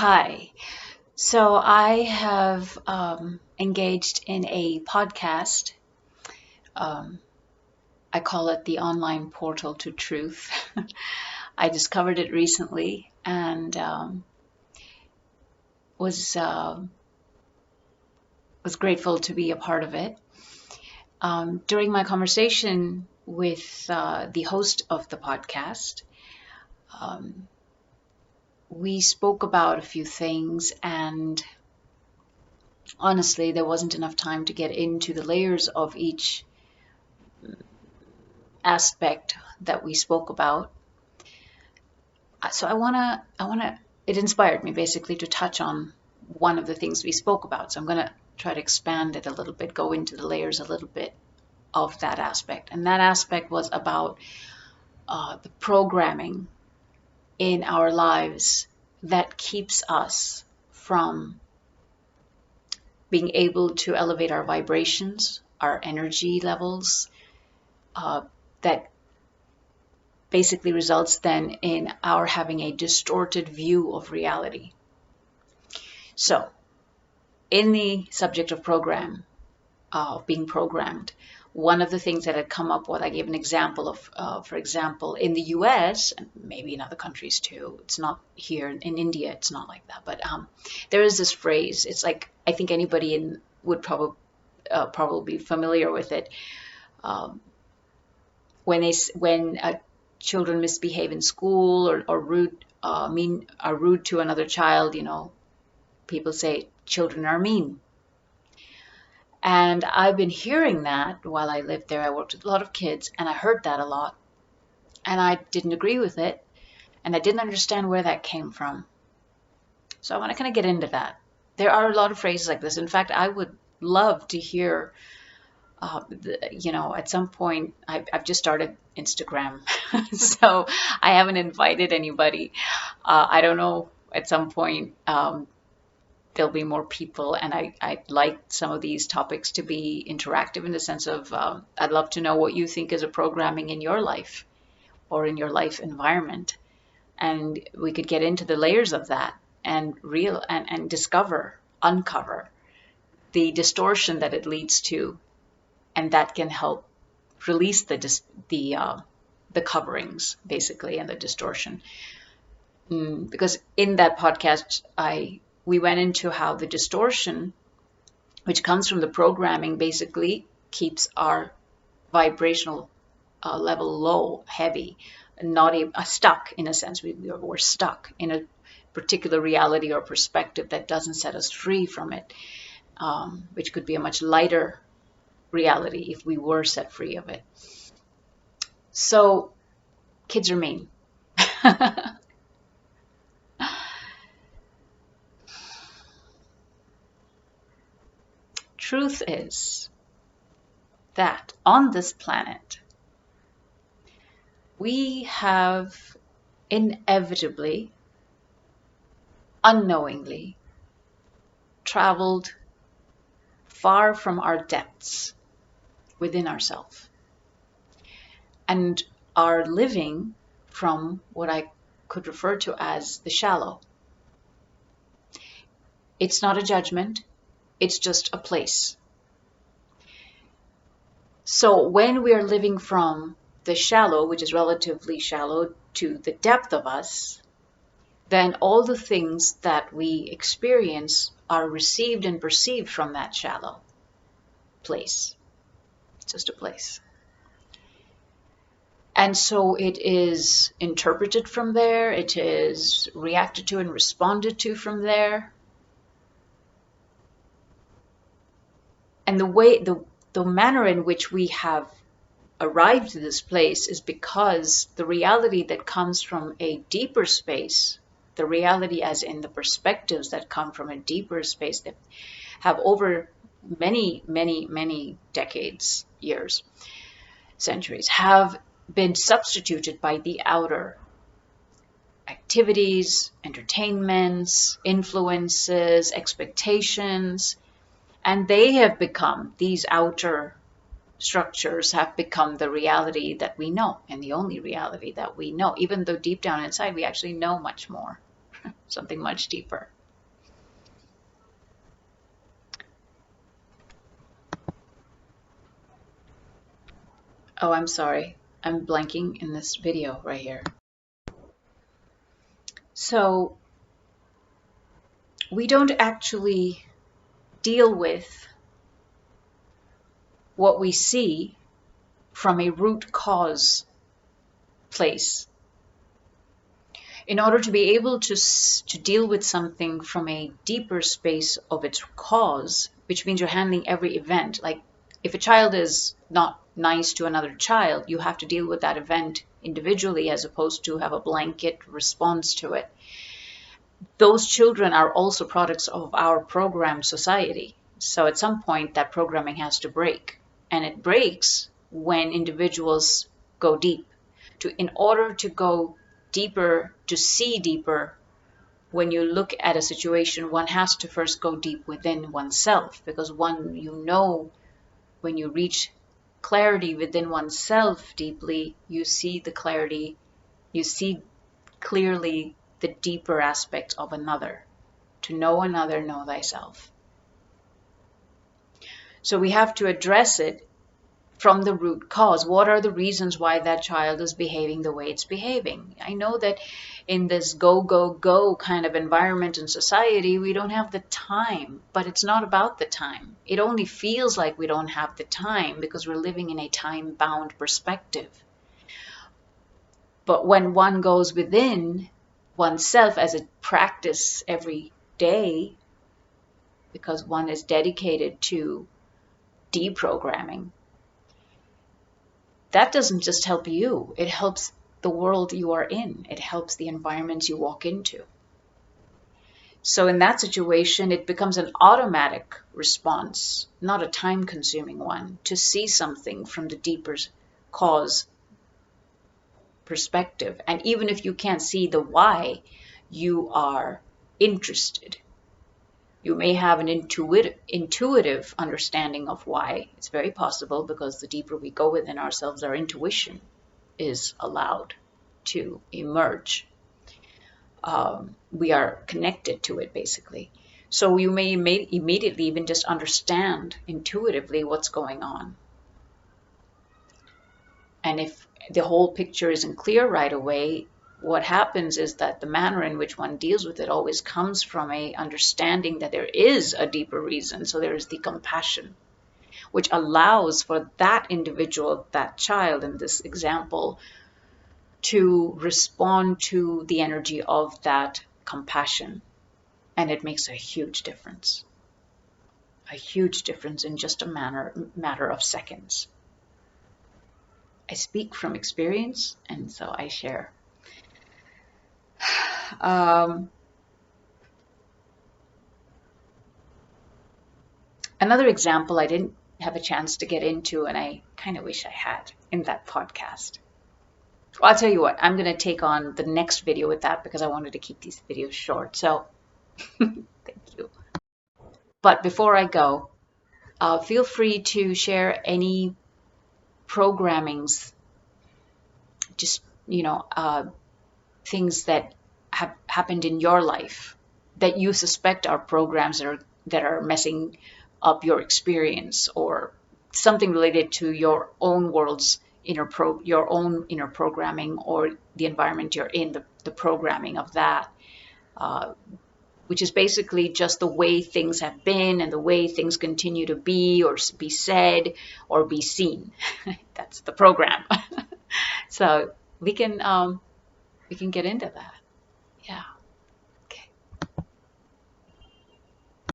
Hi. So I have engaged in a podcast. Um, I call it the online portal to truth. I discovered it recently and was was grateful to be a part of it. During my conversation with the host of the podcast, um, we spoke about a few things, and honestly, there wasn't enough time to get into the layers of each aspect that we spoke about. So it inspired me basically to touch on one of the things we spoke about. So I'm going to try to expand it a little bit, go into the layers a little bit of that aspect. And that aspect was about the programming in our lives that keeps us from being able to elevate our vibrations, our energy levels, that basically results then in our having a distorted view of reality. So, in the subject of being programmed, one of the things that had come up, what I gave an example of, for example, in the US, and maybe in other countries too, it's not here in India, it's not like that, but there is this phrase, it's like, I think anybody would probably be familiar with it. Um, when children misbehave in school or are rude to another child, people say children are mean. And I've been hearing that while I lived there. I worked with a lot of kids and I heard that a lot. And I didn't agree with it. And I didn't understand where that came from. So I want to kind of get into that. There are a lot of phrases like this. In fact, I would love to hear, at some point, I've just started Instagram. So I haven't invited anybody. I don't know, at some point, there'll be more people, and I'd like some of these topics to be interactive in the sense of I'd love to know what you think is a programming in your life or in your life environment, and we could get into the layers of that and uncover the distortion that it leads to, and that can help release the coverings basically and the distortion. Because in that podcast, we went into how the distortion, which comes from the programming, basically keeps our vibrational level low, heavy, not stuck in a sense. We're stuck in a particular reality or perspective that doesn't set us free from it, which could be a much lighter reality if we were set free of it. So kids are mean. Truth is that on this planet, we have inevitably, unknowingly, traveled far from our depths within ourselves and are living from what I could refer to as the shallow. It's not a judgment, it's just a place. So when we are living from the shallow, which is relatively shallow, to the depth of us, then all the things that we experience are received and perceived from that shallow place. It's just a place. And so it is interpreted from there, it is reacted to and responded to from there. And the manner in which we have arrived to this place is because the reality that comes from a deeper space, the reality as in the perspectives that come from a deeper space that have over many, many, many decades, years, centuries, have been substituted by the outer activities, entertainments, influences, expectations, and they have become, these outer structures have become the reality that we know and the only reality that we know, even though deep down inside we actually know much more. something much deeper. Oh, I'm sorry. I'm blanking in this video right here. So we don't actually deal with what we see from a root cause place. In order to be able to deal with something from a deeper space of its cause, which means you're handling every event, like if a child is not nice to another child, you have to deal with that event individually as opposed to have a blanket response to it. Those children are also products of our programmed society. So at some point, that programming has to break. And it breaks when individuals go deep. In order to go deeper, to see deeper, when you look at a situation, one has to first go deep within oneself, because when you reach clarity within oneself deeply, you see the clarity, you see clearly the deeper aspect of another. To know another, know thyself. So we have to address it from the root cause. What are the reasons why that child is behaving the way it's behaving? I know that in this go, go, go kind of environment and society, we don't have the time, but it's not about the time. It only feels like we don't have the time because we're living in a time-bound perspective. But when one goes within oneself as a practice every day, because one is dedicated to deprogramming, that doesn't just help you, it helps the world you are in. It helps the environments you walk into. So in that situation, it becomes an automatic response, not a time-consuming one, to see something from the deeper cause perspective. And even if you can't see the why, you are interested. You may have an intuitive understanding of why. It's very possible, because the deeper we go within ourselves, our intuition is allowed to emerge. We are connected to it, basically. So you may immediately even just understand intuitively what's going on. And if the whole picture isn't clear right away, what happens is that the manner in which one deals with it always comes from a understanding that there is a deeper reason. So there is the compassion, which allows for that individual, that child in this example, to respond to the energy of that compassion. And it makes a huge difference in just a matter of seconds. I speak from experience, and so I share. Another example I didn't have a chance to get into, and I kind of wish I had in that podcast. Well, I'll tell you what, I'm going to take on the next video with that because I wanted to keep these videos short. So thank you. But before I go, feel free to share any programmings, just, things that have happened in your life that you suspect are programs that are messing up your experience, or something related to your own world's your own inner programming, or the environment you're in, the programming of that, which is basically just the way things have been and the way things continue to be, or be said, or be seen. That's the program. So we can get into that. Yeah.